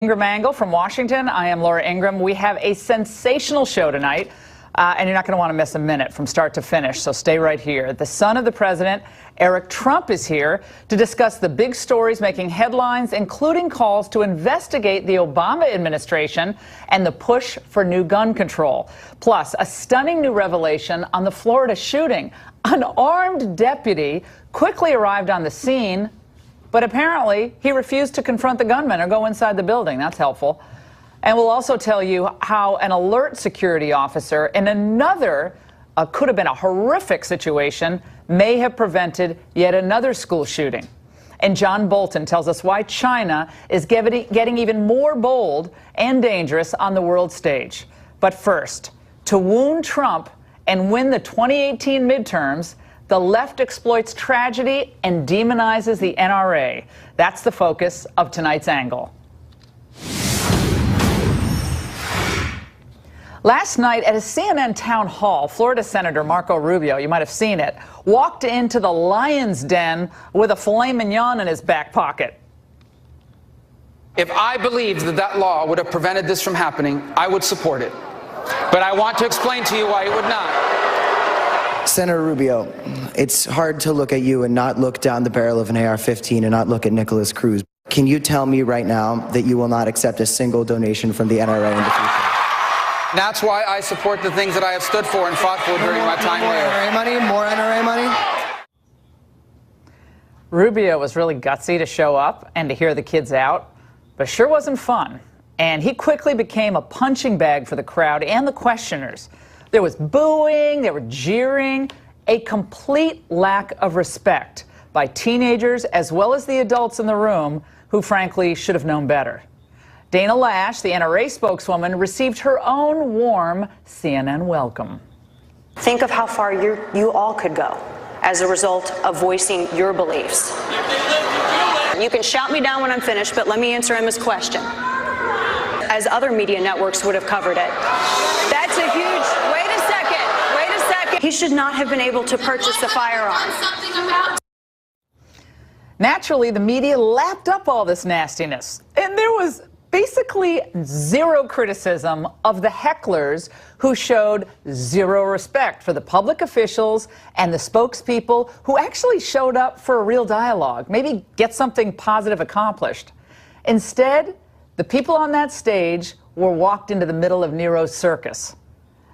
Ingraham from Washington. I am Laura Ingraham. We have a sensational show tonight, and you're not going to want to miss a minute from start to finish, so stay right here. The son of the president, Eric Trump, is here to discuss the big stories making headlines, including calls to investigate the Obama administration and the push for new gun control. Plus, a stunning new revelation on the Florida shooting. An armed deputy quickly arrived on the scene, but apparently, he refused to confront the gunman or go inside the building. That's helpful. And we'll also tell you how an alert security officer in another, could have been a horrific situation, may have prevented yet another school shooting. And John Bolton tells us why China is getting even more bold and dangerous on the world stage. But first, to wound Trump and win the 2018 midterms, the left exploits tragedy and demonizes the NRA. That's the focus of tonight's angle. Last night at a CNN town hall, Florida Senator Marco Rubio, you might have seen it, walked into the lion's den with a filet mignon in his back pocket. If I believed that that law would have prevented this from happening, I would support it. But I want to explain to you why it would not. Senator Rubio, it's hard to look at you and not look down the barrel of an AR-15 and not look at Nicholas Cruz. Can you tell me right now that you will not accept a single donation from the NRA in the future? That's why I support the things that I have stood for and fought for during my time here. More NRA money? Rubio was really gutsy to show up and to hear the kids out, but it sure wasn't fun. And he quickly became a punching bag for the crowd and the questioners. There was booing, there were jeering, a complete lack of respect by teenagers as well as the adults in the room who frankly should have known better. Dana Lash, the NRA spokeswoman, received her own warm CNN welcome. Think of how far you all could go as a result of voicing your beliefs. You can shout me down when I'm finished, but let me answer Emma's question. As other media networks would have covered it. That's a huge... Wait a second. He should not have been able to purchase the firearm. Naturally, the media lapped up all this nastiness, and there was basically zero criticism of the hecklers who showed zero respect for the public officials and the spokespeople who actually showed up for a real dialogue, maybe get something positive accomplished. Instead, the people on that stage were walked into the middle of Nero's circus.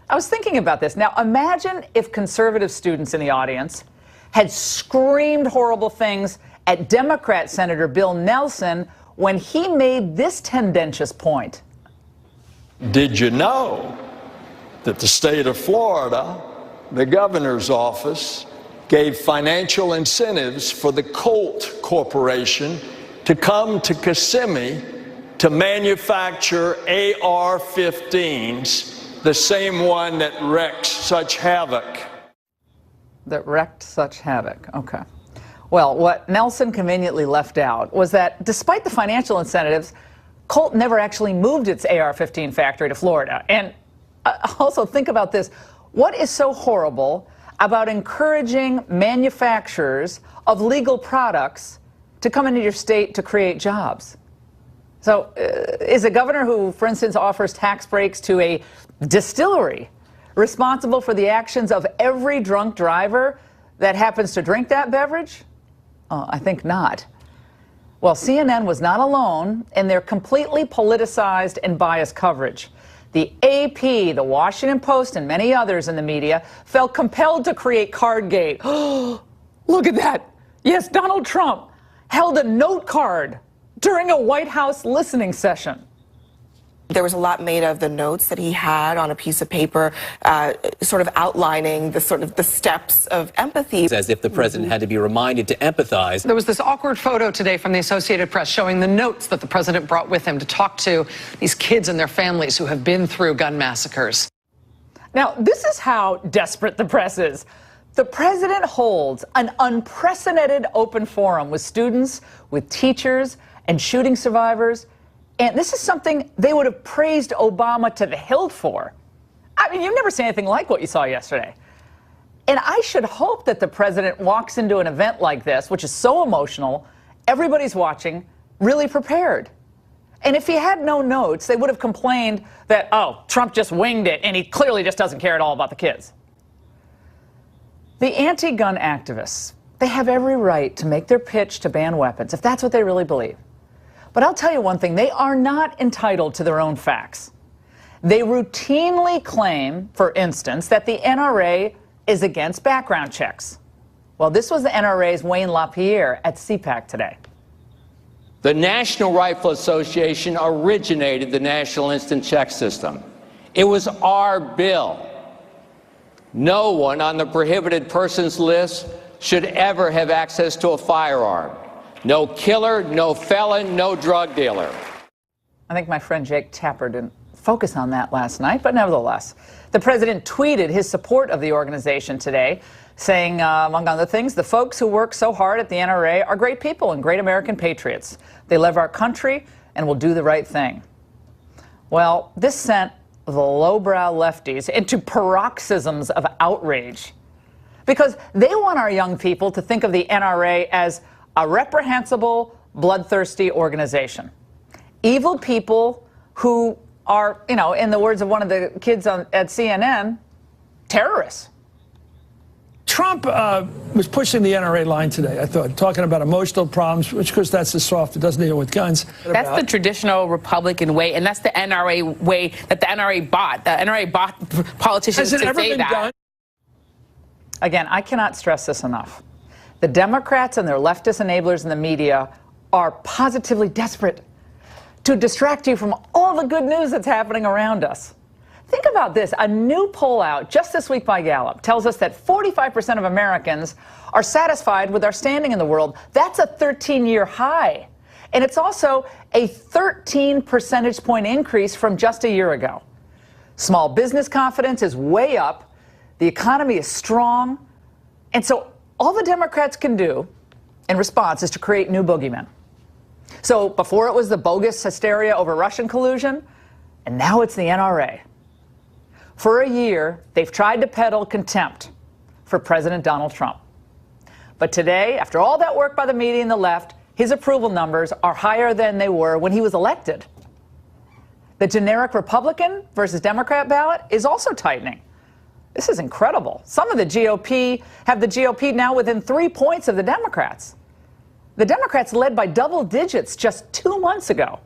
I was thinking about this. Now, imagine if conservative students in the audience had screamed horrible things at Democrat Senator Bill Nelson when he made this tendentious point. Did you know that the state of Florida, the governor's office, gave financial incentives for the Colt Corporation to come to Kissimmee to manufacture AR-15s, the same one that wrecked such havoc? Okay. Well, what Nelson conveniently left out was that despite the financial incentives, Colt never actually moved its AR-15 factory to Florida. And also think about this. What is so horrible about encouraging manufacturers of legal products to come into your state to create jobs? So is a governor who, for instance, offers tax breaks to a distillery responsible for the actions of every drunk driver that happens to drink that beverage? I think not. Well, CNN was not alone in their completely politicized and biased coverage. The AP, the Washington Post, and many others in the media felt compelled to create Cardgate. Look at that. Yes, Donald Trump held a note card during a White House listening session. There was a lot made of the notes that he had on a piece of paper, sort of outlining the steps of empathy. As if the president had to be reminded to empathize. There was this awkward photo today from the Associated Press showing the notes that the president brought with him to talk to these kids and their families who have been through gun massacres. Now, this is how desperate the press is. The president holds an unprecedented open forum with students, with teachers, and shooting survivors. And this is something they would have praised Obama to the hilt for. I mean, you've never seen anything like what you saw yesterday. And I should hope that the president walks into an event like this, which is so emotional, everybody's watching, really prepared. And if he had no notes, they would have complained that, oh, Trump just winged it, and he clearly just doesn't care at all about the kids. The anti-gun activists, they have every right to make their pitch to ban weapons, if that's what they really believe. But I'll tell you one thing, they are not entitled to their own facts. They routinely claim, for instance, that the NRA is against background checks. Well, this was the NRA's Wayne LaPierre at CPAC today. The National Rifle Association originated the National Instant Check System. It was our bill. No one on the prohibited persons list should ever have access to a firearm. No killer, no felon, no drug dealer. I think my friend Jake Tapper didn't focus on that last night, but nevertheless. The president tweeted his support of the organization today, saying, among other things, the folks who work so hard at the NRA are great people and great American patriots. They love our country and will do the right thing. Well, this sent the lowbrow lefties into paroxysms of outrage because they want our young people to think of the NRA as a reprehensible, bloodthirsty organization. Evil people who are, you know, in the words of one of the kids at CNN, terrorists. Trump was pushing the NRA line today, I thought, talking about emotional problems, which, of course, that's the soft. It doesn't deal with guns. That's the traditional Republican way, and that's the NRA way that the NRA bought. The NRA bought politicians to say that. Done? Again, I cannot stress this enough. The Democrats and their leftist enablers in the media are positively desperate to distract you from all the good news that's happening around us. Think about this. A new poll out just this week by Gallup tells us that 45% of Americans are satisfied with our standing in the world. That's a 13-year high. And it's also a 13 percentage point increase from just a year ago. Small business confidence is way up. The economy is strong. And so all the Democrats can do in response is to create new boogeymen. So before it was the bogus hysteria over Russian collusion, and now it's the NRA. For a year, they've tried to peddle contempt for President Donald Trump. But today, after all that work by the media and the left, his approval numbers are higher than they were when he was elected. The generic Republican versus Democrat ballot is also tightening. This is incredible. Some of the GOP have the GOP now within 3 points of the Democrats. The Democrats led by double digits just 2 months ago.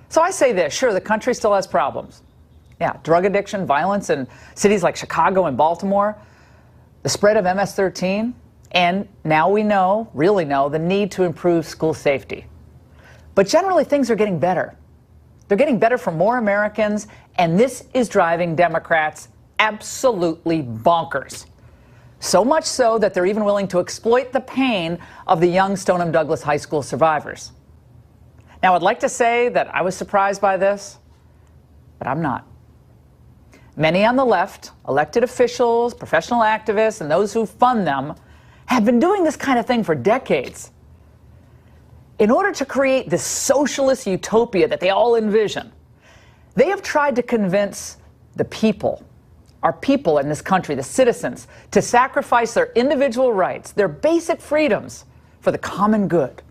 So I say this, sure, the country still has problems. Yeah, drug addiction, violence in cities like Chicago and Baltimore, the spread of MS-13, and now we know, really know, the need to improve school safety. But generally, things are getting better. They're getting better for more Americans, and this is driving Democrats absolutely bonkers. So much so that they're even willing to exploit the pain of the young Stoneham Douglas High School survivors. Now, I'd like to say that I was surprised by this, but I'm not. Many on the left, elected officials, professional activists, and those who fund them, have been doing this kind of thing for decades. In order to create this socialist utopia that they all envision, they have tried to convince the people, our people in this country, the citizens, to sacrifice their individual rights, their basic freedoms, for the common good.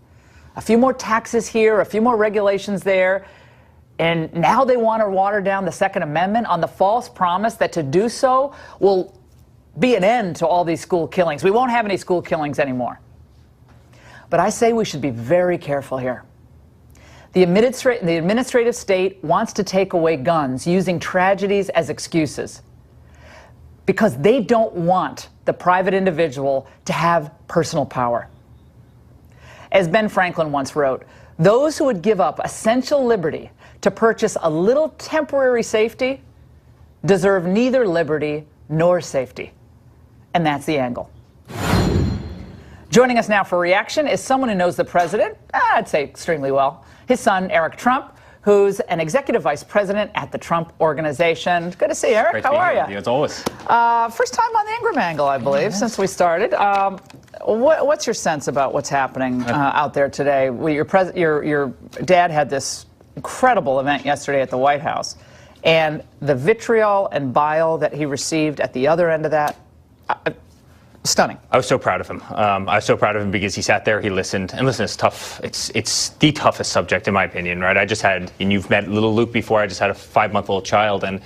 A few more taxes here, a few more regulations there, and now they want to water down the Second Amendment on the false promise that to do so will be an end to all these school killings. We won't have any school killings anymore. But I say we should be very careful here. The administrative state wants to take away guns using tragedies as excuses because they don't want the private individual to have personal power. As Ben Franklin once wrote, those who would give up essential liberty to purchase a little temporary safety deserve neither liberty nor safety. And that's the angle. Joining us now for reaction is someone who knows the president, I'd say extremely well, his son, Eric Trump, who's an executive vice president at the Trump Organization. Good to see you, Eric. Great How are you? As always. First time on the Ingraham angle, I believe, since we started. What's your sense about what's happening out there today? Well, your dad had this incredible event yesterday at the White House, and the vitriol and bile that he received at the other end of that, Stunning. I was so proud of him. I was so proud of him because he sat there, he listened, and listen, it's tough. It's the toughest subject in my opinion, right? I just had, and you've met little Luke before, I just had a 5-month-old child, and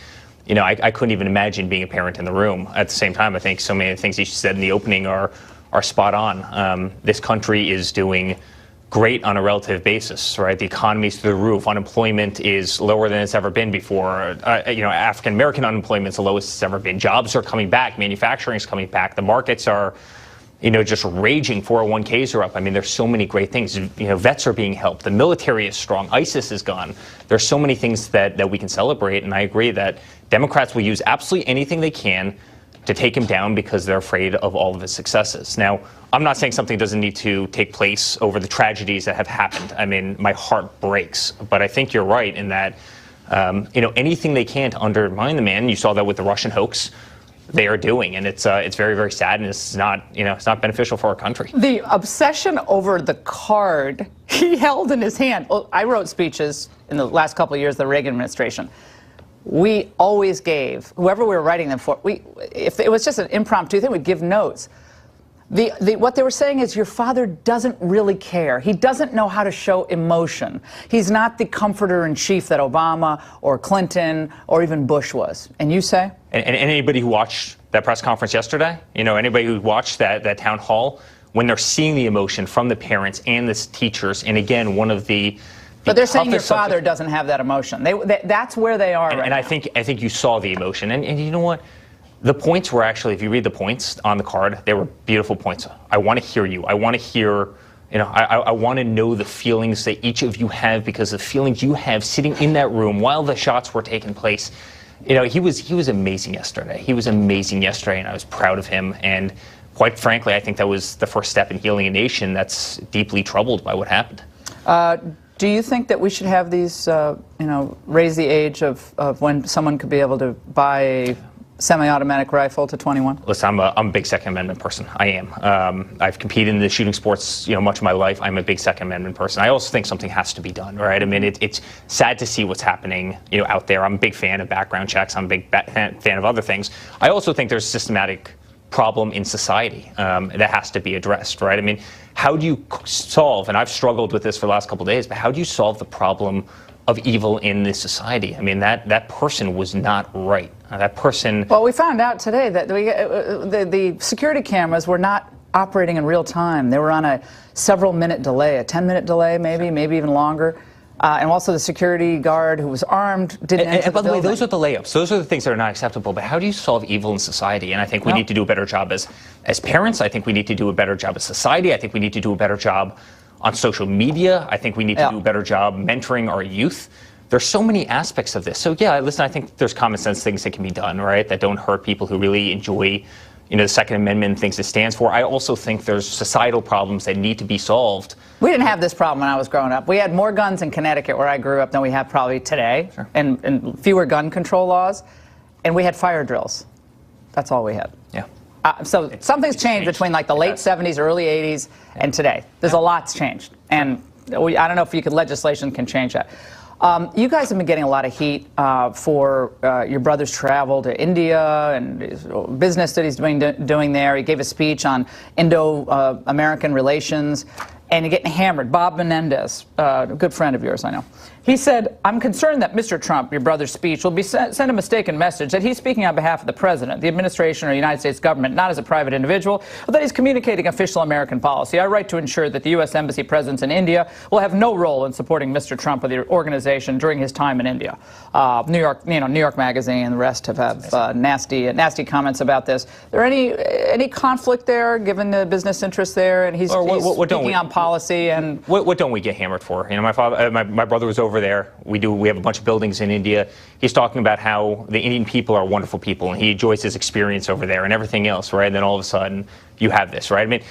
I couldn't even imagine being a parent in the room. At the same time, I think so many of the things he said in the opening are spot on. This country is doing great on a relative basis, right? The economy's through the roof. Unemployment is lower than it's ever been before. African American unemployment's the lowest it's ever been. Jobs are coming back. Manufacturing's coming back. The markets are, just raging. 401ks are up. I mean, there's so many great things. Vets are being helped. The military is strong. ISIS is gone. There's so many things that we can celebrate. And I agree that Democrats will use absolutely anything they can to take him down because they're afraid of all of his successes. Now, I'm not saying something doesn't need to take place over the tragedies that have happened. I mean, my heart breaks. But I think you're right in that, anything they can to undermine the man. You saw that with the Russian hoax. They are doing, and it's very, very sad, and it's not beneficial for our country. The obsession over the card he held in his hand. Well, I wrote speeches in the last couple of years of the Reagan administration. We always gave, whoever we were writing them for, if it was just an impromptu thing, we'd give notes. What they were saying is your father doesn't really care. He doesn't know how to show emotion. He's not the comforter-in-chief that Obama or Clinton or even Bush was. And you say? And anybody who watched that press conference yesterday, anybody who watched that town hall, when they're seeing the emotion from the parents and the teachers, and again, one of the But they're saying your father doesn't have that emotion. That's where they are right now. And I think you saw the emotion. And you know what? The points were actually, if you read the points on the card, they were beautiful points. I want to hear you. I want to hear, I want to know the feelings that each of you have, because the feelings you have sitting in that room while the shots were taking place. He was amazing yesterday. He was amazing yesterday, and I was proud of him. And quite frankly, I think that was the first step in healing a nation that's deeply troubled by what happened. Do you think that we should have these, raise the age of when someone could be able to buy a semi-automatic rifle to 21? Listen, I'm a big Second Amendment person. I am. I've competed in the shooting sports, much of my life. I'm a big Second Amendment person. I also think something has to be done, right? I mean, it's sad to see what's happening, out there. I'm a big fan of background checks. I'm a big fan of other things. I also think there's a systematic problem in society that has to be addressed, right? I mean, how do you solve, and I've struggled with this for the last couple of days, but how do you solve the problem of evil in this society? I mean, that person was not right. That person... Well, we found out today that the security cameras were not operating in real time. They were on a several-minute delay, a 10-minute delay maybe even longer. And also the security guard who was armed didn't enter the building. And by the way, those are the layups. Those are the things that are not acceptable. But how do you solve evil in society? And I think we need to do a better job as parents. I think we need to do a better job as society. I think we need to do a better job on social media. I think we need to do a better job mentoring our youth. There's so many aspects of this. So yeah, listen, I think there's common sense things that can be done, right? That don't hurt people who really enjoy, the Second Amendment, things it stands for. I also think there's societal problems that need to be solved. We didn't have this problem when I was growing up. We had more guns in Connecticut, where I grew up, than we have probably today, and fewer gun control laws. And we had fire drills. That's all we had. Yeah. So something's changed between like the late 70s, early 80s, and today. There's a lot's changed. And I don't know if legislation can change that. You guys have been getting a lot of heat for your brother's travel to India and business that he's doing there. He gave a speech on Indo-American relations, and you're getting hammered. Bob Menendez, a good friend of yours, I know. He said, I'm concerned that Mr. Trump, your brother's speech, will send a mistaken message that he's speaking on behalf of the president, the administration, or the United States government, not as a private individual, but that he's communicating official American policy. I write to ensure that the U.S. Embassy presence in India will have no role in supporting Mr. Trump or the organization during his time in India. New York Magazine and the rest have nasty comments about this. Is there any conflict there, given the business interests there, and he's speaking on policy? And what don't we get hammered for? My brother was over there. We have a bunch of buildings in India. He's talking about how the Indian people are wonderful people, and he enjoys his experience over there and everything else, right? And then all of a sudden, you have this, right? I mean,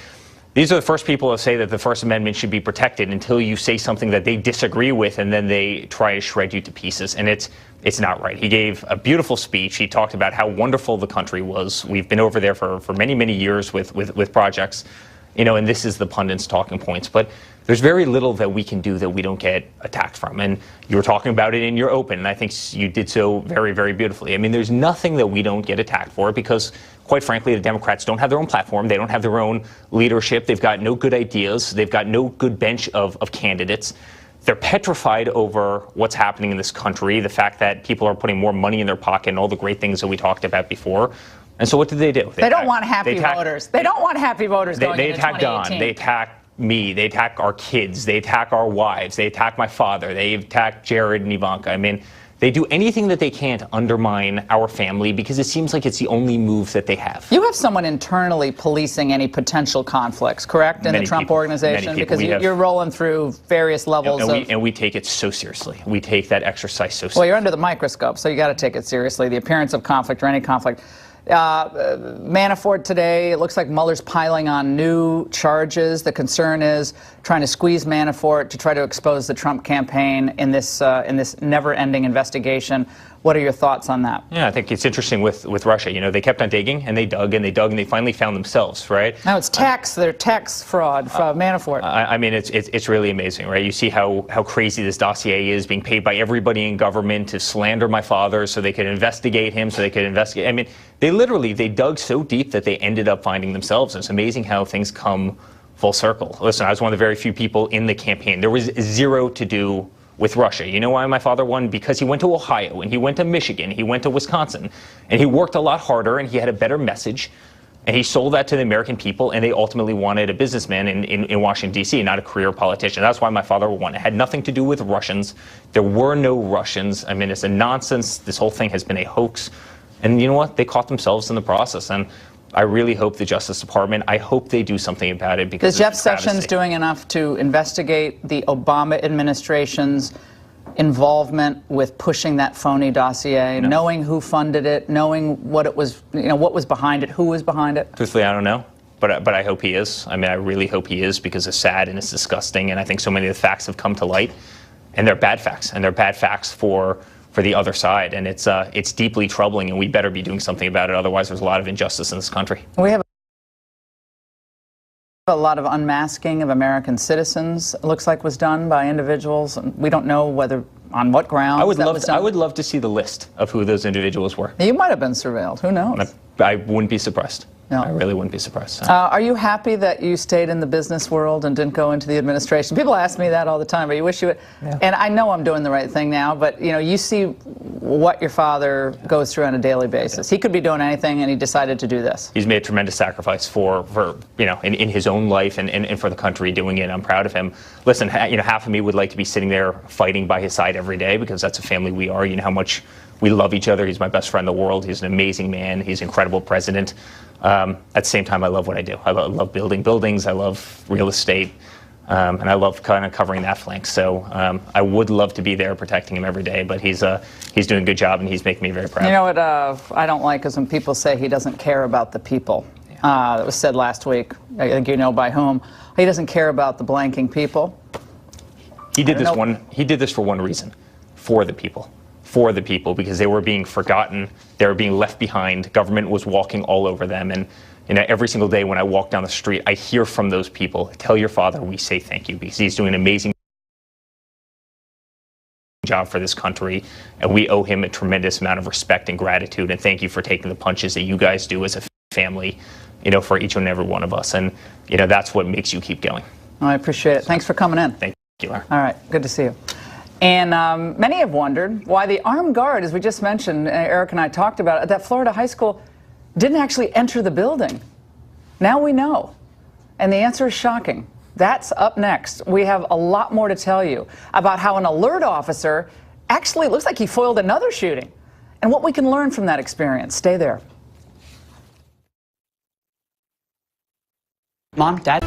these are the first people to say that the First Amendment should be protected until you say something that they disagree with, and then they try to shred you to pieces. And it's not right. He gave a beautiful speech. He talked about how wonderful the country was. We've been over there for many, many years with projects. and this is the pundits' talking points, but there's very little that we can do that we don't get attacked from. And you were talking about it in your open, and I think you did so very, very beautifully. I mean, there's nothing that we don't get attacked for because, quite frankly, the Democrats don't have their own platform. They don't have their own leadership. They've got no good ideas. They've got no good bench of candidates. They're petrified over what's happening in this country, the fact that people are putting more money in their pocket and all the great things that we talked about before. And so what do? They don't want happy voters. They don't want happy voters going into 2018. They attack Don. They attack me. They attack our kids. They attack our wives. They attack my father. They attack Jared and Ivanka. I mean, they do anything that they can to undermine our family because it seems like it's the only move that they have. You have someone internally policing any potential conflicts, correct, in the Trump organization? Because you're rolling through various levels and we take it so seriously. We take that exercise so seriously. Well, you're under the microscope, so you got to take it seriously. The appearance of conflict or any conflict. Manafort today, it looks like Mueller's piling on new charges. The concern is trying to squeeze Manafort to try to expose the Trump campaign in this never-ending investigation. What are your thoughts on that? Yeah, I think it's interesting with Russia. They kept on digging, and they dug, and they dug, and they finally found themselves, right? Now it's their tax fraud from Manafort. I mean, it's really amazing, right? You see how crazy this dossier is, being paid by everybody in government to slander my father so they could investigate him, so they could investigate. I mean, they dug so deep that they ended up finding themselves. It's amazing how things come full circle. Listen, I was one of the very few people in the campaign. There was zero to do with Russia. You know why my father won? Because he went to Ohio, and he went to Michigan, he went to Wisconsin, and he worked a lot harder, and he had a better message, and he sold that to the American people, and they ultimately wanted a businessman in Washington, D.C., not a career politician. That's why my father won. It had nothing to do with Russians. There were no Russians. I mean, it's a nonsense. This whole thing has been a hoax. And you know what? They caught themselves in the process. And I really hope the Justice Department, I hope they do something about it. Because is Jeff Sessions doing enough to investigate the Obama administration's involvement with pushing that phony dossier, knowing who funded it, knowing what it was, what was behind it, who was behind it? Truthfully, I don't know. But I hope he is. I mean, I really hope he is because it's sad and it's disgusting. And I think so many of the facts have come to light. And they're bad facts. And they're bad facts for the other side, and it's deeply troubling, and we better be doing something about it. Otherwise, there's a lot of injustice in this country. We have a lot of unmasking of American citizens. It looks like was done by individuals, and we don't know on what grounds. I would love to see the list of who those individuals were. You might have been surveilled. Who knows? I wouldn't be surprised. No. I really wouldn't be surprised. Are you happy that you stayed in the business world and didn't go into the administration? People ask me that all the time, but you wish you would. Yeah. And I know I'm doing the right thing now, but you see what your father goes through on a daily basis. He could be doing anything, and he decided to do this. He's made a tremendous sacrifice for in his own life and for the country doing it. I'm proud of him. Listen, half of me would like to be sitting there fighting by his side every day because that's a family we are. You know how much we love each other. He's my best friend in the world. He's an amazing man. He's an incredible president. At the same time, I love what I do. I love building buildings. I love real estate. And I love kind of covering that flank. So I would love to be there protecting him every day. But he's doing a good job, and he's making me very proud. You know what I don't like is when people say he doesn't care about the people. That was said last week. I think you know by whom. He doesn't care about the blanking people. He did this for one reason, for the people. For the people, because they were being forgotten, they were being left behind. Government was walking all over them, and every single day when I walk down the street, I hear from those people. Tell your father we say thank you because he's doing an amazing job for this country, and we owe him a tremendous amount of respect and gratitude. And thank you for taking the punches that you guys do as a family, for each and every one of us. And that's what makes you keep going. I appreciate it. Thanks for coming in. Thank you, Laura. All right, good to see you. And many have wondered why the armed guard, as we just mentioned, Eric and I talked about, at that Florida high school, didn't actually enter the building. Now we know. And the answer is shocking. That's up next. We have a lot more to tell you about how an alert officer actually looks like he foiled another shooting and what we can learn from that experience. Stay there. Mom, Dad?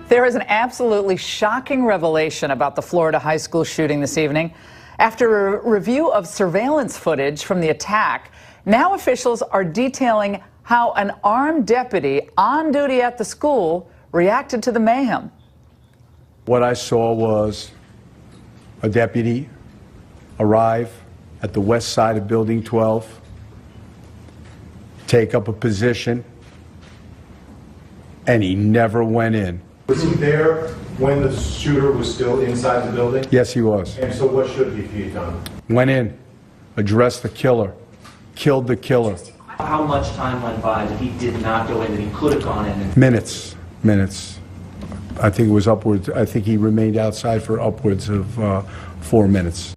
There is an absolutely shocking revelation about the Florida high school shooting this evening. After a review of surveillance footage from the attack, now officials are detailing how an armed deputy on duty at the school reacted to the mayhem. What I saw was a deputy arrive at the west side of Building 12, take up a position, and he never went in. Was he there when the shooter was still inside the building? Yes, he was. And so what should he have done? Went in, addressed the killer, killed the killer. How much time went by that he did not go in, that he could have gone in? Minutes. I think it was upwards. I think he remained outside for upwards of 4 minutes.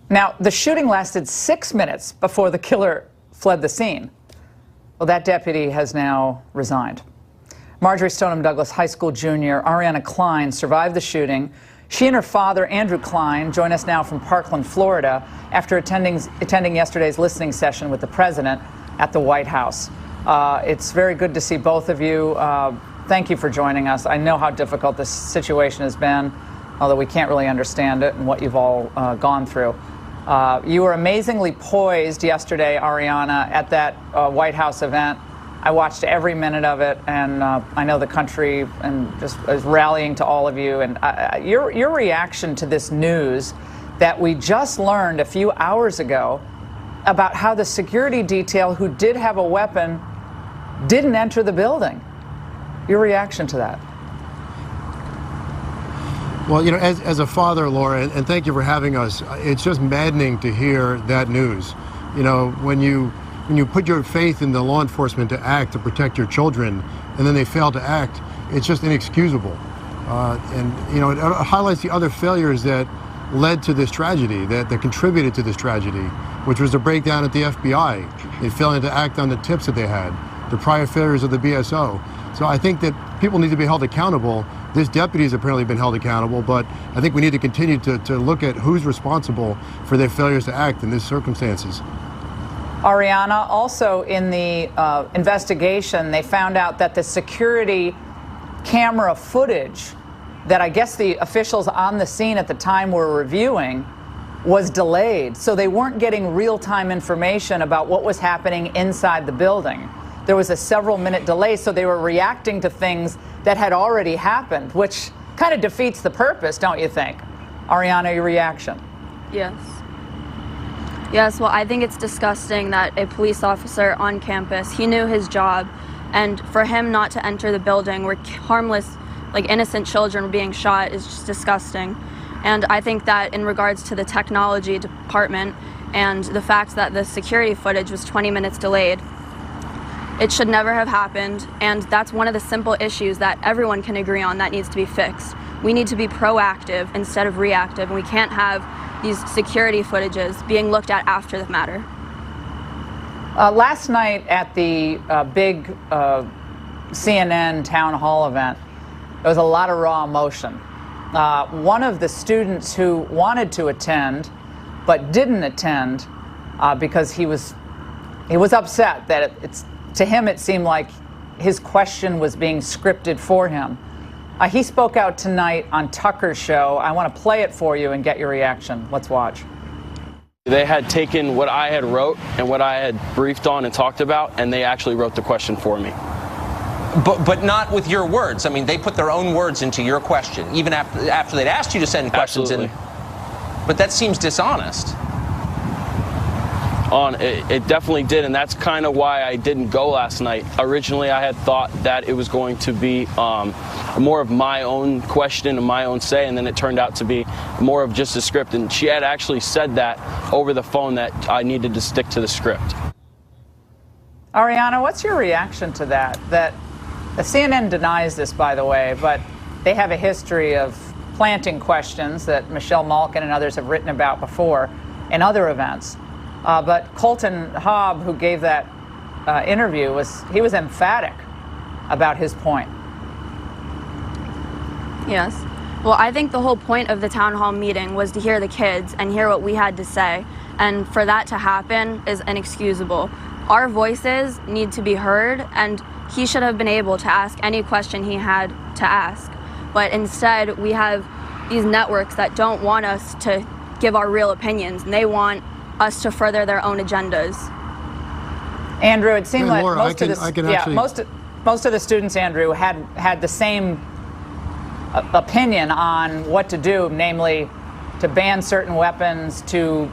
Now, the shooting lasted 6 minutes before the killer fled the scene. Well, that deputy has now resigned. Marjorie Stoneham Douglas High School junior Ariana Klein survived the shooting. She and her father, Andrew Klein, join us now from Parkland, Florida, after attending yesterday's listening session with the president at the White House. It's very good to see both of you. Thank you for joining us. I know how difficult this situation has been, although we can't really understand it and what you've all gone through. You were amazingly poised yesterday, Ariana, at that White House event. I watched every minute of it, and I know the country and just is rallying to all of you. And your reaction to this news that we just learned a few hours ago about how the security detail who did have a weapon didn't enter the building. Your reaction to that? Well, you know, as a father, Laura, and thank you for having us, it's just maddening to hear that news. You know, when you put your faith in the law enforcement to act to protect your children, and then they fail to act, it's just inexcusable. And, you know, it highlights the other failures that led to this tragedy, that contributed to this tragedy, which was the breakdown at the FBI in failing to act on the tips that they had, the prior failures of the BSO. So I think that people need to be held accountable. This deputy has apparently been held accountable, but I think we need to continue to look at who's responsible for their failures to act in these circumstances. Ariana, also in the investigation, they found out that the security camera footage that I guess the officials on the scene at the time were reviewing was delayed. So they weren't getting real-time information about what was happening inside the building. There was a several-minute delay, so they were reacting to things that had already happened, which kind of defeats the purpose, don't you think? Ariana, your reaction? Yes. Yes, well, I think it's disgusting that a police officer on campus, he knew his job, and for him not to enter the building where harmless, like innocent children were being shot is just disgusting. And I think that in regards to the technology department and the fact that the security footage was 20 minutes delayed, it should never have happened, and that's one of the simple issues that everyone can agree on that needs to be fixed. We need to be proactive instead of reactive, and we can't have these security footages being looked at after the matter. Last night at the big CNN town hall event, there was a lot of raw emotion. One of the students who wanted to attend but didn't attend because he was upset that to him it seemed like his question was being scripted for him. He spoke out tonight on Tucker's show. I want to play it for you and get your reaction. Let's watch. They had taken what I had wrote and what I had briefed on and talked about, and they actually wrote the question for me. But not with your words. I mean, they put their own words into your question, even after they'd asked you to send questions in. But that seems dishonest. It definitely did, and that's kind of why I didn't go last night. Originally, I had thought that it was going to be more of my own question and my own say, and then it turned out to be more of just a script. And she had actually said that over the phone that I needed to stick to the script. Ariana, what's your reaction to that? That CNN denies this, by the way, but they have a history of planting questions that Michelle Malkin and others have written about before in other events. But Colton Hobb, who gave that interview, was emphatic about his point. Yes. Well, I think the whole point of the town hall meeting was to hear the kids and hear what we had to say. And for that to happen is inexcusable. Our voices need to be heard, and he should have been able to ask any question he had to ask. But instead, we have these networks that don't want us to give our real opinions, and they want us to further their own agendas. Andrew, it seemed like Laura, most of the students, Andrew, had the same opinion on what to do, namely to ban certain weapons, to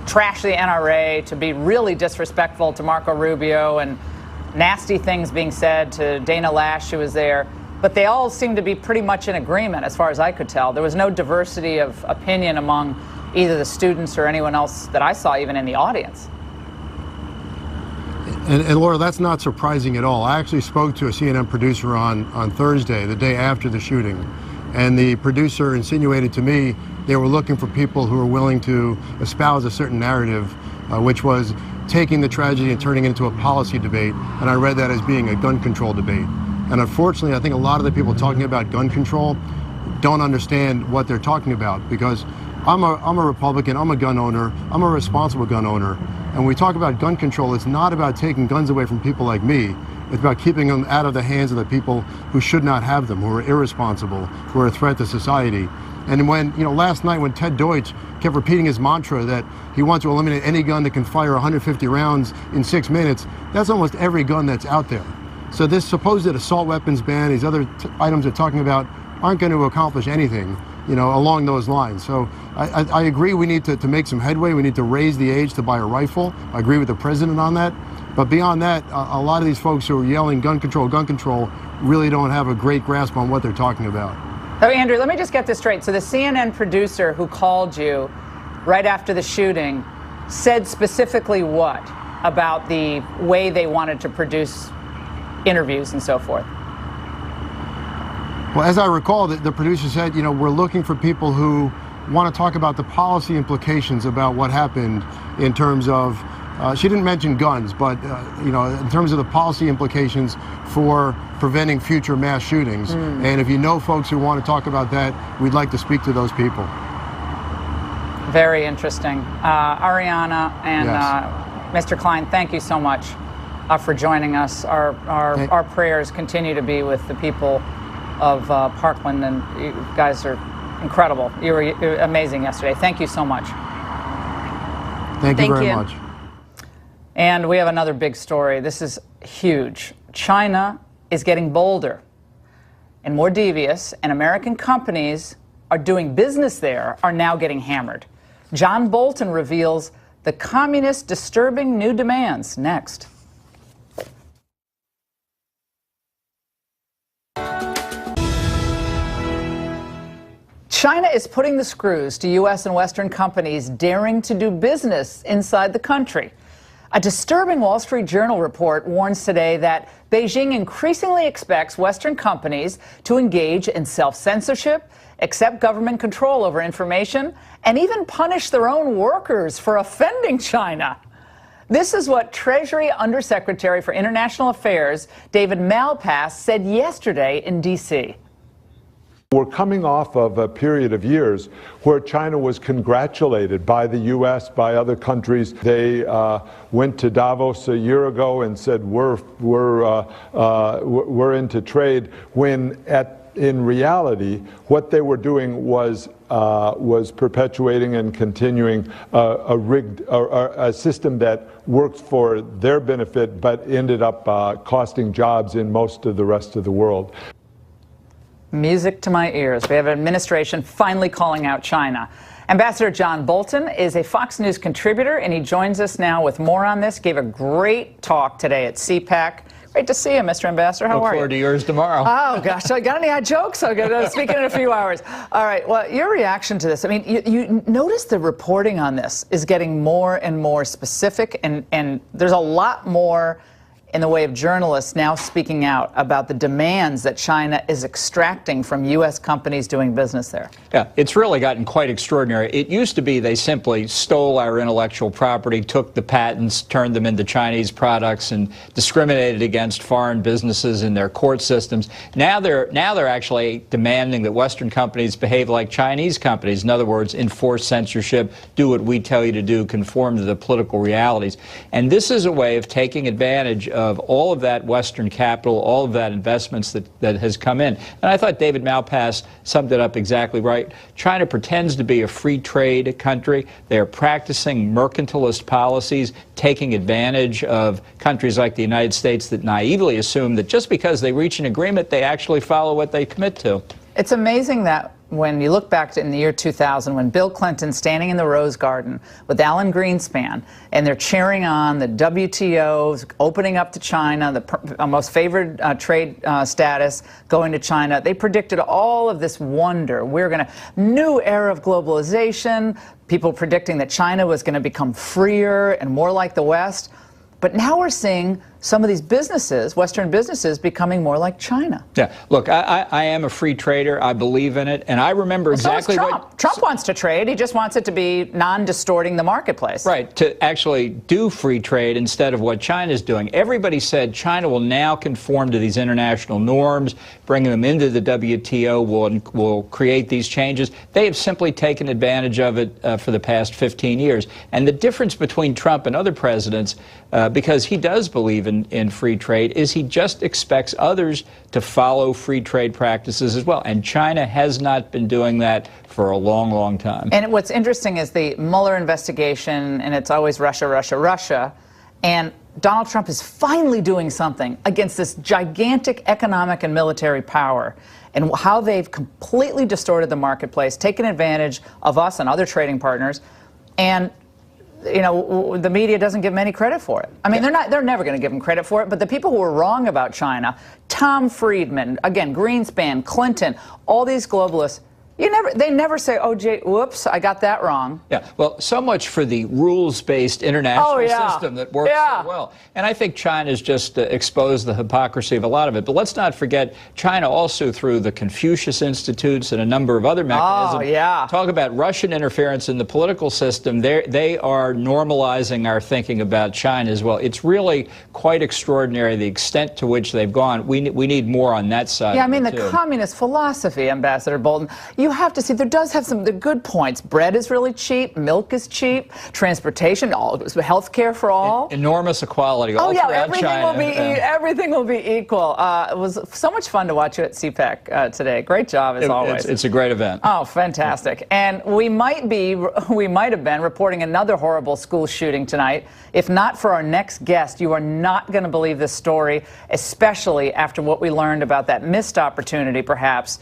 trash the NRA, to be really disrespectful to Marco Rubio and nasty things being said to Dana Lash, who was there. But they all seemed to be pretty much in agreement, as far as I could tell. There was no diversity of opinion among either the students or anyone else that I saw, even in the audience. And Laura, that's not surprising at all. I actually spoke to a CNN producer on Thursday, the day after the shooting, and the producer insinuated to me they were looking for people who were willing to espouse a certain narrative, which was taking the tragedy and turning it into a policy debate, and I read that as being a gun control debate. And unfortunately, I think a lot of the people talking about gun control don't understand what they're talking about, because I'm a Republican, I'm a gun owner, I'm a responsible gun owner. And when we talk about gun control, it's not about taking guns away from people like me. It's about keeping them out of the hands of the people who should not have them, who are irresponsible, who are a threat to society. And when, last night when Ted Deutsch kept repeating his mantra that he wants to eliminate any gun that can fire 150 rounds in 6 minutes, that's almost every gun that's out there. So this supposed assault weapons ban, these other items they're talking about, aren't going to accomplish anything, along those lines. So I agree we need to make some headway. We need to raise the age to buy a rifle. I agree with the president on that. But beyond that, a lot of these folks who are yelling gun control, really don't have a great grasp on what they're talking about. So, Andrew, let me just get this straight. So the CNN producer who called you right after the shooting said specifically what about the way they wanted to produce interviews and so forth? Well, as I recall, the producer said, we're looking for people who want to talk about the policy implications about what happened in terms of, she didn't mention guns, but, in terms of the policy implications for preventing future mass shootings. And if you know folks who want to talk about that, we'd like to speak to those people. Very interesting. Ariana and Yes. Mr. Klein, thank you so much for joining us. Our prayers continue to be with the people of Parkland, and you guys are incredible. You were amazing yesterday. Thank you so much. Thank you very much. And we have another big story. This is huge. China is getting bolder and more devious, and American companies are doing business there are now getting hammered. John Bolton reveals the communists' disturbing new demands next. China is putting the screws to U.S. and Western companies daring to do business inside the country. A disturbing Wall Street Journal report warns today that Beijing increasingly expects Western companies to engage in self-censorship, accept government control over information, and even punish their own workers for offending China. This is what Treasury Undersecretary for International Affairs David Malpass said yesterday in D.C. We're coming off of a period of years where China was congratulated by the U.S., by other countries. They went to Davos a year ago and said, we're into trade, when in reality, what they were doing was perpetuating and continuing a system that worked for their benefit, but ended up costing jobs in most of the rest of the world. Music to my ears. We have an administration finally calling out China. Ambassador John Bolton is a Fox News contributor, and he joins us now with more on this. Gave a great talk today at CPAC. Great to see you, Mr. Ambassador. How are you? Look forward to yours tomorrow. Oh, gosh. I got any jokes? I'm going to speak in a few hours. All right. Well, your reaction to this. I mean, you notice the reporting on this is getting more and more specific, and there's a lot more in the way of journalists now speaking out about the demands that China is extracting from U.S. companies doing business there. Yeah, it's really gotten quite extraordinary. It used to be they simply stole our intellectual property, took the patents, turned them into Chinese products, and discriminated against foreign businesses in their court systems. Now they're actually demanding that Western companies behave like Chinese companies. In other words, enforce censorship, do what we tell you to do, conform to the political realities. And this is a way of taking advantage of all of that Western capital, all of that investments that has come in. And I thought David Malpass summed it up exactly right. China pretends to be a free trade country. They're practicing mercantilist policies, taking advantage of countries like the United States that naively assume that just because they reach an agreement, they actually follow what they commit to. It's amazing that when you look back to in the year 2000, when Bill Clinton standing in the Rose Garden with Alan Greenspan, and they're cheering on the WTO opening up to China, the most favored trade status going to China, they predicted all of this wonder. We're going to, new era of globalization, people predicting that China was going to become freer and more like the West. But now we're seeing some of these businesses, Western businesses, becoming more like China. Yeah, look, I am a free trader. I believe in it. And I remember exactly what Trump wants to trade. He just wants it to be non-distorting the marketplace. Right, to actually do free trade instead of what China's doing. Everybody said China will now conform to these international norms, bringing them into the WTO will create these changes. They have simply taken advantage of it for the past 15 years. And the difference between Trump and other presidents, because he does believe in free trade, is he just expects others to follow free trade practices as well. And China has not been doing that for a long, long time. And what's interesting is the Mueller investigation, and it's always Russia, Russia, Russia. And Donald Trump is finally doing something against this gigantic economic and military power, and how they've completely distorted the marketplace, taken advantage of us and other trading partners. And you know, the media doesn't give them any credit for it. I mean, they're never going to give them credit for it, but the people who were wrong about China, Tom Friedman, again, Greenspan, Clinton, all these globalists, they never say, oh, gee, whoops, I got that wrong. Yeah, well, so much for the rules-based international system that works so well. And I think China's just exposed the hypocrisy of a lot of it. But let's not forget, China also, through the Confucius Institutes and a number of other mechanisms, talk about Russian interference in the political system. They are normalizing our thinking about China as well. It's really quite extraordinary the extent to which they've gone. We need more on that side. Yeah, I mean, the communist philosophy, Ambassador Bolton, you have to see, there does have some good points. Bread is really cheap, milk is cheap, transportation, health care for all. Enormous equality all throughout China. Everything will be equal. It was so much fun to watch you at CPAC today. Great job, as always. It's a great event. Oh, fantastic. And we might have been reporting another horrible school shooting tonight. If not for our next guest, you are not going to believe this story, especially after what we learned about that missed opportunity, perhaps,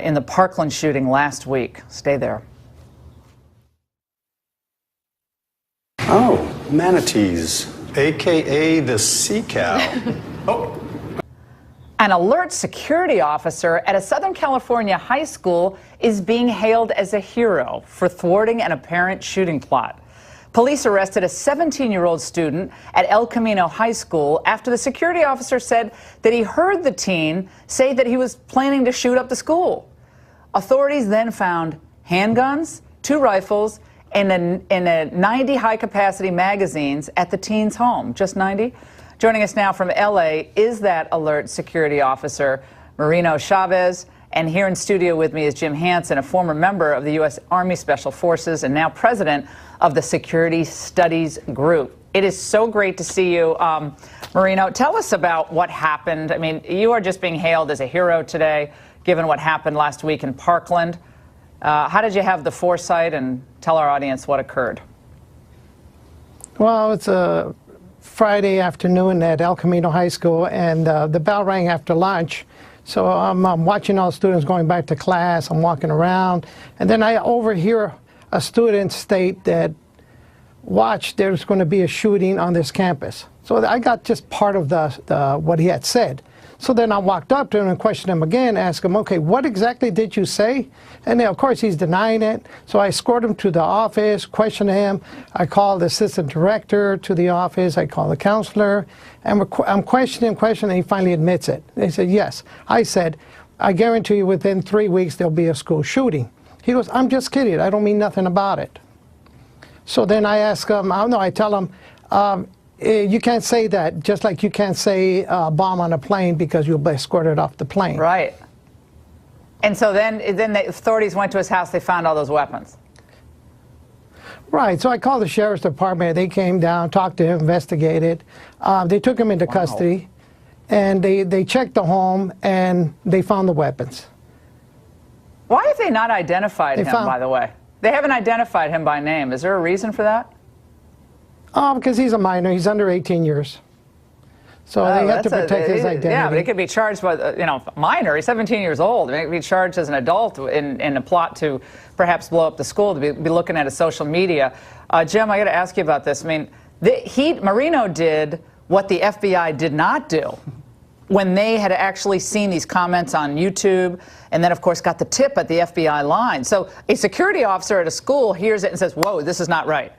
in the Parkland shooting last week. Stay there. Oh, manatees, a.k.a. the sea cow. Oh. An alert security officer at a Southern California high school is being hailed as a hero for thwarting an apparent shooting plot. Police arrested a 17-year-old student at El Camino High School after the security officer said that he heard the teen say that he was planning to shoot up the school. Authorities then found handguns, 2 rifles, and 90 high-capacity magazines at the teen's home. Just 90? Joining us now from L.A. is that alert security officer, Marino Chavez. And here in studio with me is Jim Hansen, a former member of the U.S. Army Special Forces and now president of the Security Studies Group. It is so great to see you. Marino, tell us about what happened. I mean, you are just being hailed as a hero today, given what happened last week in Parkland. How did you have the foresight, and tell our audience what occurred? Well, it's a Friday afternoon at El Camino High School, and the bell rang after lunch. So I'm watching all the students going back to class. I'm walking around, and then I overhear a student state that, watch, there's going to be a shooting on this campus. So I got just part of what he had said. So then I walked up to him and questioned him again, asked him, okay, what exactly did you say? And then, of course, he's denying it. So I escorted him to the office, questioned him. I called the assistant director to the office. I called the counselor. And I'm questioning, and he finally admits it. They said, yes. I said, I guarantee you within 3 weeks there'll be a school shooting. He goes, I'm just kidding. I don't mean nothing about it. So then I ask him, I tell him, you can't say that, just like you can't say bomb on a plane because you'll be escorted off the plane. Right. And so then the authorities went to his house. They found all those weapons. Right. So I called the sheriff's department. They came down, talked to him, investigated. They took him into custody, and they checked the home, and they found the weapons. Why have they not identified him, by the way? They haven't identified him by name. Is there a reason for that? Because he's a minor. He's under 18 years. So they have to protect his identity. Yeah, but he could be charged by, a minor. He's 17 years old. He could be charged as an adult in a plot to perhaps blow up the school, to be looking at his social media. Jim, I got to ask you about this. I mean, Marino did what the FBI did not do when they had actually seen these comments on YouTube, and then, of course, got the tip at the FBI line. So a security officer at a school hears it and says, whoa, this is not right.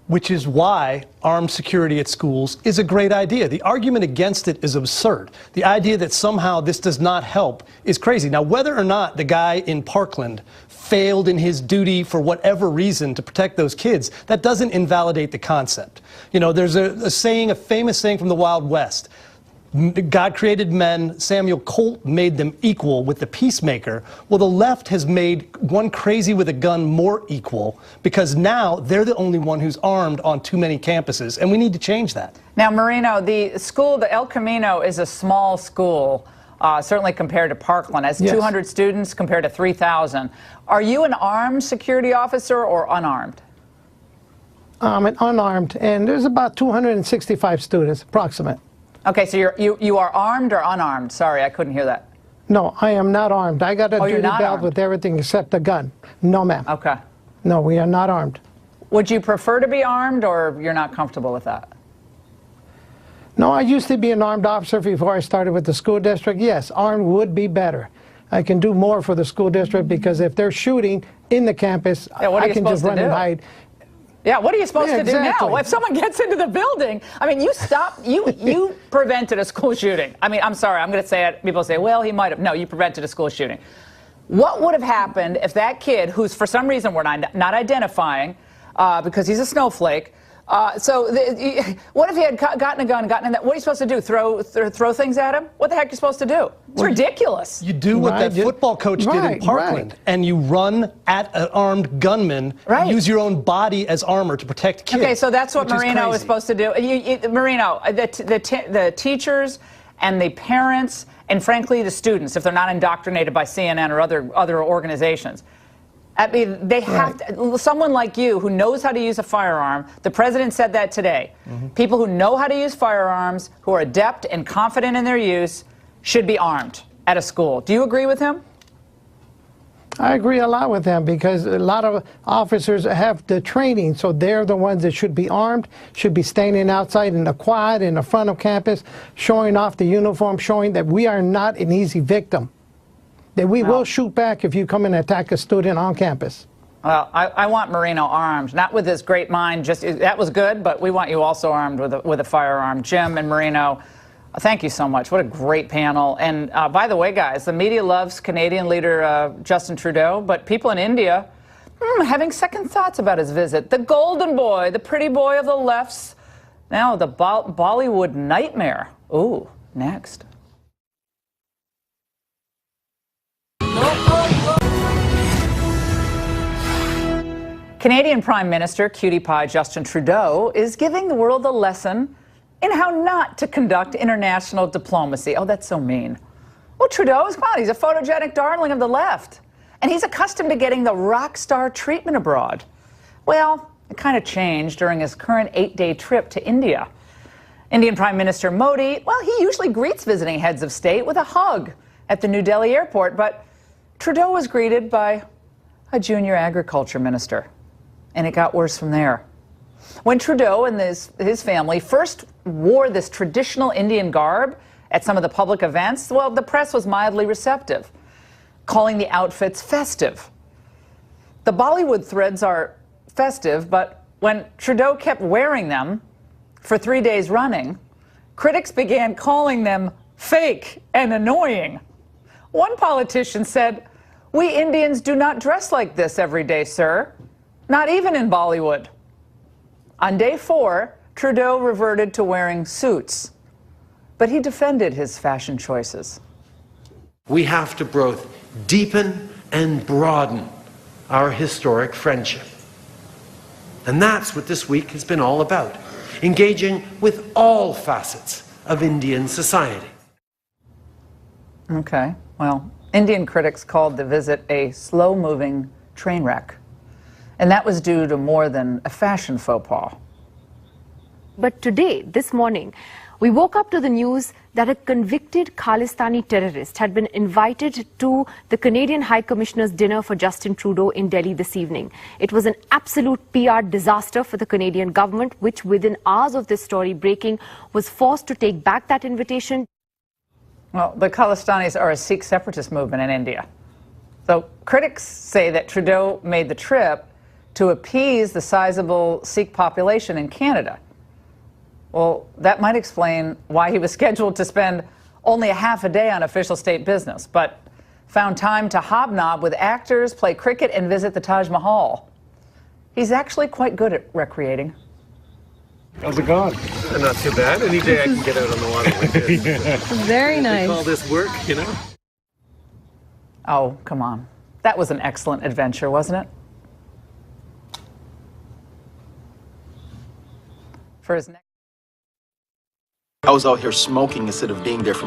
Which is why armed security at schools is a great idea. The argument against it is absurd. The idea that somehow this does not help is crazy. Now, whether or not the guy in Parkland failed in his duty for whatever reason to protect those kids, that doesn't invalidate the concept. There's a famous saying from the Wild West. God created men, Samuel Colt made them equal with the peacemaker. Well, the left has made one crazy with a gun more equal because now they're the only one who's armed on too many campuses, and we need to change that. Now, Marino, the school, the El Camino, is a small school, certainly compared to Parkland. It has 200 students compared to 3,000. Are you an armed security officer or unarmed? I'm unarmed, and there's about 265 students, approximate. Okay, so you are armed or unarmed? Sorry, I couldn't hear that. No, I am not armed. I got a duty belt with everything except a gun. No, ma'am. Okay. No, we are not armed. Would you prefer to be armed, or you're not comfortable with that? No, I used to be an armed officer before I started with the school district. Yes, armed would be better. I can do more for the school district because if they're shooting in the campus, I can just run and hide. Yeah, what are you supposed to do now? If someone gets into the building, I mean, you prevented a school shooting. I mean, I'm sorry, I'm going to say it. People say, well, he might have. No, you prevented a school shooting. What would have happened if that kid, who's for some reason we're not identifying because he's a snowflake, what if he had gotten a gun, gotten in that? What are you supposed to do? Throw things at him? What the heck are you supposed to do? It's ridiculous. You do what that football coach did in Parkland, and you run at an armed gunman, and use your own body as armor to protect kids. Okay, so that's what Marino is supposed to do. Marino, the teachers and the parents, and frankly the students, if they're not indoctrinated by CNN or other organizations. I mean, they have to, someone like you who knows how to use a firearm, the president said that today. People who know how to use firearms, who are adept and confident in their use, should be armed at a school. Do you agree with him? I agree a lot with him because a lot of officers have the training, so they're the ones that should be armed, should be standing outside in the quad, in the front of campus, showing off the uniform, showing that we are not an easy victim. That we will shoot back if you come and attack a student on campus. Well, I want Marino armed, not with his great mind. That was good, but we want you also armed with a firearm. Jim and Marino, thank you so much. What a great panel. And by the way, guys, the media loves Canadian leader Justin Trudeau, but people in India having second thoughts about his visit. The golden boy, the pretty boy of the lefts, now the Bollywood nightmare. Ooh, next. Canadian Prime Minister Cutie Pie Justin Trudeau is giving the world a lesson in how not to conduct international diplomacy. Oh, that's so mean. Well, Trudeau is fine. He's a photogenic darling of the left. And he's accustomed to getting the rock star treatment abroad. Well, it kind of changed during his current 8-day trip to India. Indian Prime Minister Modi, well, he usually greets visiting heads of state with a hug at the New Delhi airport, but Trudeau was greeted by a junior agriculture minister. And it got worse from there. When Trudeau and his family first wore this traditional Indian garb at some of the public events, well, the press was mildly receptive, calling the outfits festive. The Bollywood threads are festive, but when Trudeau kept wearing them for 3 days running, critics began calling them fake and annoying. One politician said, "We Indians do not dress like this every day, sir. Not even in Bollywood." On day 4, Trudeau reverted to wearing suits, but he defended his fashion choices. We have to both deepen and broaden our historic friendship. And that's what this week has been all about, engaging with all facets of Indian society. Okay, well, Indian critics called the visit a slow-moving train wreck. And that was due to more than a fashion faux pas. But today, this morning, We woke up to the news that a convicted Khalistani terrorist had been invited to the Canadian High Commissioner's dinner for Justin Trudeau in Delhi this evening. It was an absolute PR disaster for the Canadian government, which within hours of this story breaking was forced to take back that invitation. Well, the Khalistanis are a Sikh separatist movement in India. So critics say that Trudeau made the trip to appease the sizable Sikh population in Canada. Well, that might explain why he was scheduled to spend only a half a day on official state business, but found time to hobnob with actors, play cricket, and visit the Taj Mahal. He's actually quite good at recreating. How's it going? Not too bad. Any day I can get out on the water like this. Very nice. They call this work, you know? Oh, come on. That was an excellent adventure, wasn't it? For his next I was out here smoking instead of being there for